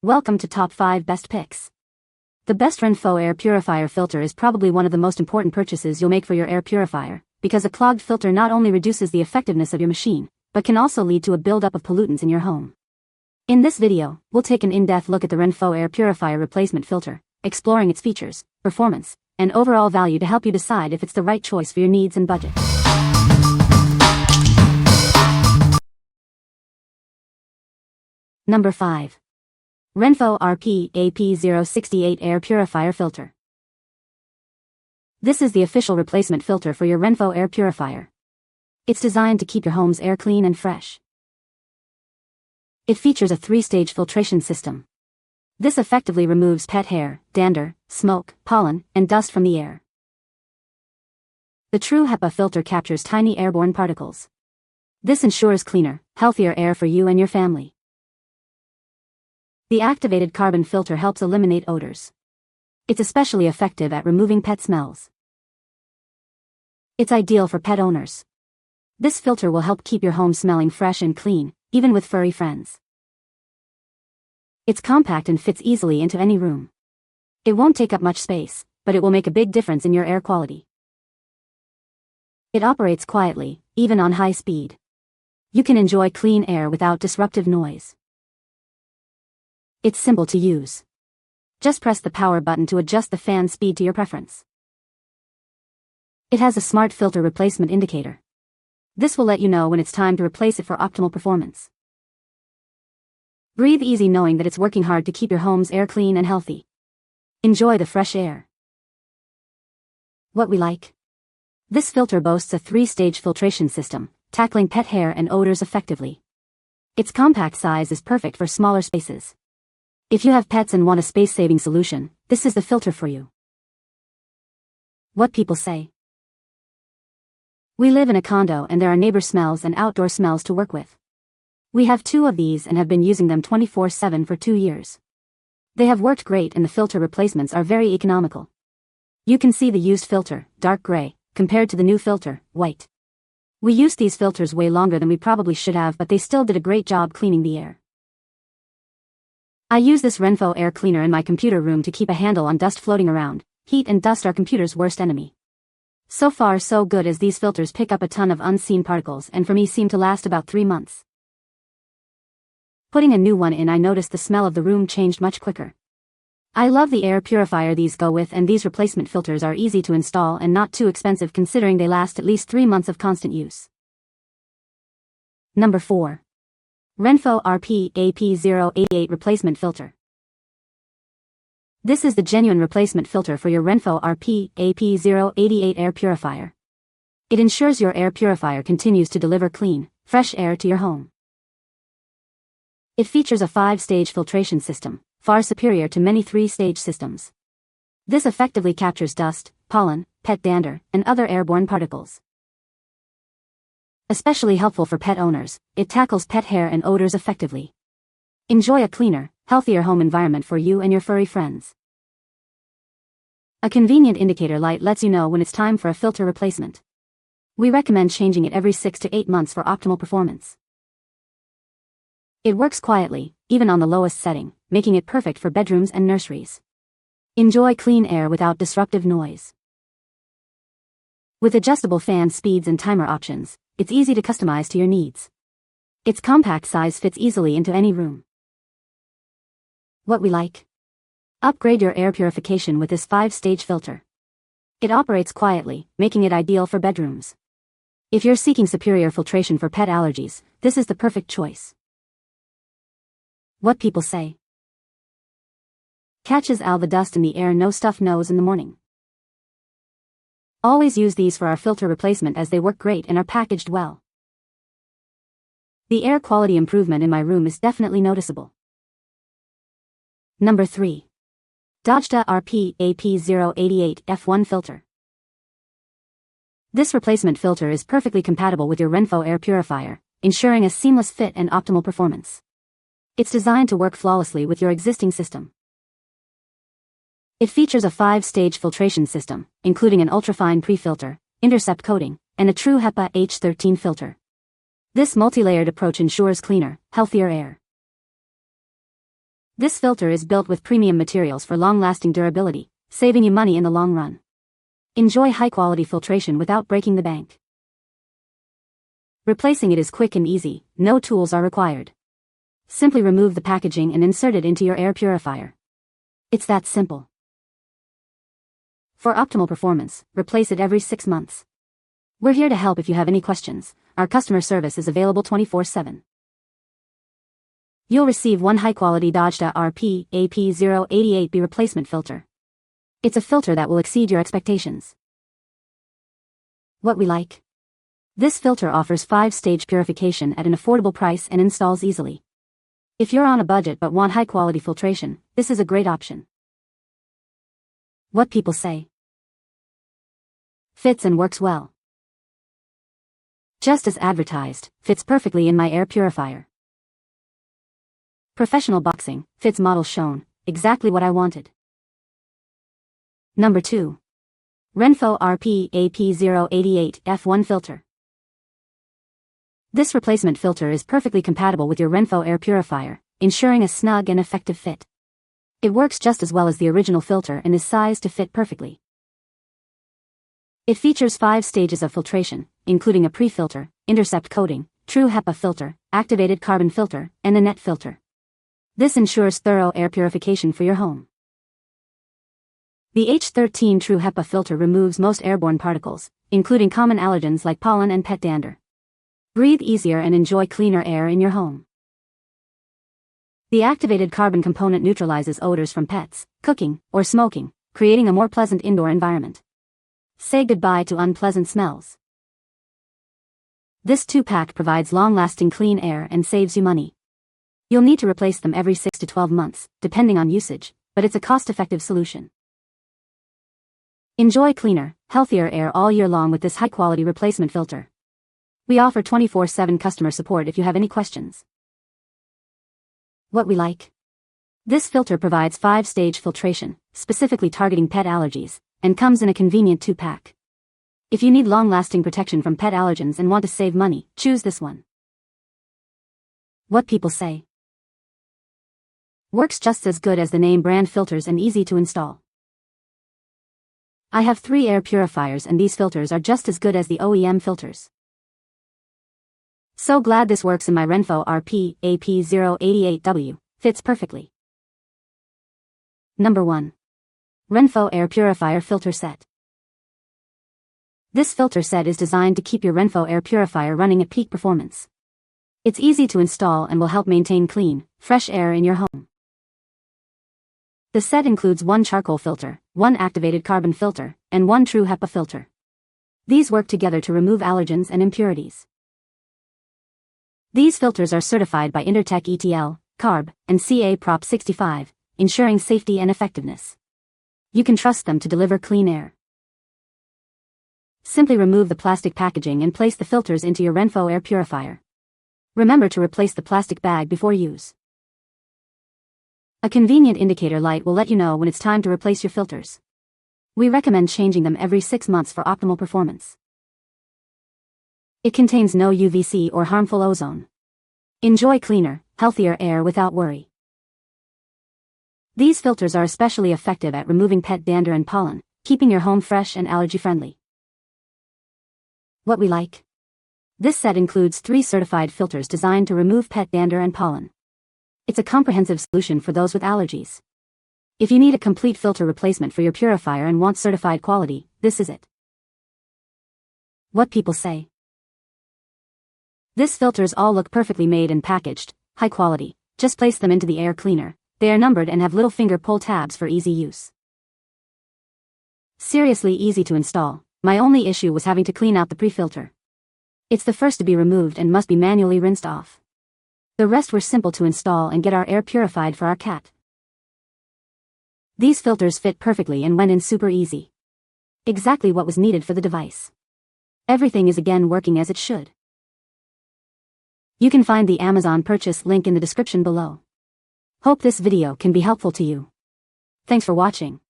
Welcome to Top 5 Best Picks. The best Renpho Air Purifier Filter is probably one of the most important purchases you'll make for your air purifier, because a clogged filter not only reduces the effectiveness of your machine, but can also lead to a buildup of pollutants in your home. In this video, we'll take an in-depth look at the Renpho Air Purifier Replacement Filter, exploring its features, performance, and overall value to help you decide if it's the right choice for your needs and budget. Number 5. Renpho RP AP068 Air Purifier Filter. This is the official replacement filter for your Renpho air purifier. It's designed to keep your home's air clean and fresh. It features a 3-stage filtration system. This effectively removes pet hair, dander, smoke, pollen, and dust from the air. The true HEPA filter captures tiny airborne particles. This ensures cleaner, healthier air for you and your family. The activated carbon filter helps eliminate odors. It's especially effective at removing pet smells. It's ideal for pet owners. This filter will help keep your home smelling fresh and clean, even with furry friends. It's compact and fits easily into any room. It won't take up much space, but it will make a big difference in your air quality. It operates quietly, even on high speed. You can enjoy clean air without disruptive noise. It's simple to use. Just press the power button to adjust the fan speed to your preference. It has a smart filter replacement indicator. This will let you know when it's time to replace it for optimal performance. Breathe easy knowing that it's working hard to keep your home's air clean and healthy. Enjoy the fresh air. What we like. This filter boasts a 3-stage filtration system, tackling pet hair and odors effectively. Its compact size is perfect for smaller spaces. If you have pets and want a space-saving solution, this is the filter for you. What people say. We live in a condo and there are neighbor smells and outdoor smells to work with. We have 2 of these and have been using them 24/7 for 2 years. They have worked great and the filter replacements are very economical. You can see the used filter, dark gray, compared to the new filter, white. We used these filters way longer than we probably should have, but they still did a great job cleaning the air. I use this Renpho air cleaner in my computer room to keep a handle on dust floating around. Heat and dust are computer's worst enemy. So far so good, as these filters pick up a ton of unseen particles and for me seem to last about 3 months. Putting a new one in, I noticed the smell of the room changed much quicker. I love the air purifier these go with, and these replacement filters are easy to install and not too expensive considering they last at least 3 months of constant use. Number 4. Renpho RP AP088 Replacement Filter. This is the genuine replacement filter for your Renpho RP AP088 air purifier. It ensures your air purifier continues to deliver clean, fresh air to your home. It features a 5-stage filtration system, far superior to many 3-stage systems. This effectively captures dust, pollen, pet dander, and other airborne particles. Especially helpful for pet owners, it tackles pet hair and odors effectively. Enjoy a cleaner, healthier home environment for you and your furry friends. A convenient indicator light lets you know when it's time for a filter replacement. We recommend changing it every 6 to 8 months for optimal performance. It works quietly, even on the lowest setting, making it perfect for bedrooms and nurseries. Enjoy clean air without disruptive noise. With adjustable fan speeds and timer options, it's easy to customize to your needs. Its compact size fits easily into any room. What we like. Upgrade your air purification with this 5-stage filter. It operates quietly, making it ideal for bedrooms. If you're seeking superior filtration for pet allergies, this is the perfect choice. What people say. Catches all the dust in the air no stuff knows in the morning. Always use these for our filter replacement as they work great and are packaged well. The air quality improvement in my room is definitely noticeable. Number 3. DAJDAH RP AP088 F1 Filter. This replacement filter is perfectly compatible with your Renpho air purifier, ensuring a seamless fit and optimal performance. It's designed to work flawlessly with your existing system. It features a 5-stage filtration system, including an ultrafine pre-filter, intercept coating, and a true HEPA H13 filter. This multi-layered approach ensures cleaner, healthier air. This filter is built with premium materials for long-lasting durability, saving you money in the long run. Enjoy high-quality filtration without breaking the bank. Replacing it is quick and easy, no tools are required. Simply remove the packaging and insert it into your air purifier. It's that simple. For optimal performance, replace it every 6 months. We're here to help if you have any questions. Our customer service is available 24/7. You'll receive one high-quality DAJDAH RP AP088B replacement filter. It's a filter that will exceed your expectations. What we like. This filter offers 5-stage purification at an affordable price and installs easily. If you're on a budget but want high-quality filtration, this is a great option. What people say. Fits and works well. Just as advertised, fits perfectly in my air purifier. Professional boxing, fits model shown, exactly what I wanted. Number 2. Renpho RP AP088 F1 filter. This replacement filter is perfectly compatible with your Renpho Air Purifier, ensuring a snug and effective fit. It works just as well as the original filter and is sized to fit perfectly. It features 5 stages of filtration, including a pre-filter, intercept coating, true HEPA filter, activated carbon filter, and a net filter. This ensures thorough air purification for your home. The H13 True HEPA filter removes most airborne particles, including common allergens like pollen and pet dander. Breathe easier and enjoy cleaner air in your home. The activated carbon component neutralizes odors from pets, cooking, or smoking, creating a more pleasant indoor environment. Say goodbye to unpleasant smells. This 2-pack provides long-lasting clean air and saves you money. You'll need to replace them every 6 to 12 months, depending on usage, but it's a cost-effective solution. Enjoy cleaner, healthier air all year long with this high-quality replacement filter. We offer 24/7 customer support if you have any questions. What we like. This filter provides 5-stage filtration, specifically targeting pet allergies, and comes in a convenient 2-pack. If you need long-lasting protection from pet allergens and want to save money, choose this one. What people say. Works just as good as the name brand filters and easy to install. I have 3 air purifiers and these filters are just as good as the OEM filters. So glad this works in my Renpho RP AP088W, fits perfectly. Number 1. Renpho Air Purifier Filter Set. This filter set is designed to keep your Renpho Air Purifier running at peak performance. It's easy to install and will help maintain clean, fresh air in your home. The set includes 1 charcoal filter, 1 activated carbon filter, and 1 true HEPA filter. These work together to remove allergens and impurities. These filters are certified by Intertek ETL, CARB, and CA Prop 65, ensuring safety and effectiveness. You can trust them to deliver clean air. Simply remove the plastic packaging and place the filters into your Renpho Air Purifier. Remember to replace the plastic bag before use. A convenient indicator light will let you know when it's time to replace your filters. We recommend changing them every 6 months for optimal performance. It contains no UVC or harmful ozone. Enjoy cleaner, healthier air without worry. These filters are especially effective at removing pet dander and pollen, keeping your home fresh and allergy-friendly. What we like. This set includes 3 certified filters designed to remove pet dander and pollen. It's a comprehensive solution for those with allergies. If you need a complete filter replacement for your purifier and want certified quality, this is it. What people say. These filters all look perfectly made and packaged, high quality. Just place them into the air cleaner. They are numbered and have little finger pull tabs for easy use. Seriously easy to install. My only issue was having to clean out the pre-filter. It's the first to be removed and must be manually rinsed off. The rest were simple to install and get our air purified for our cat. These filters fit perfectly and went in super easy. Exactly what was needed for the device. Everything is again working as it should. You can find the Amazon purchase link in the description below. Hope this video can be helpful to you. Thanks for watching.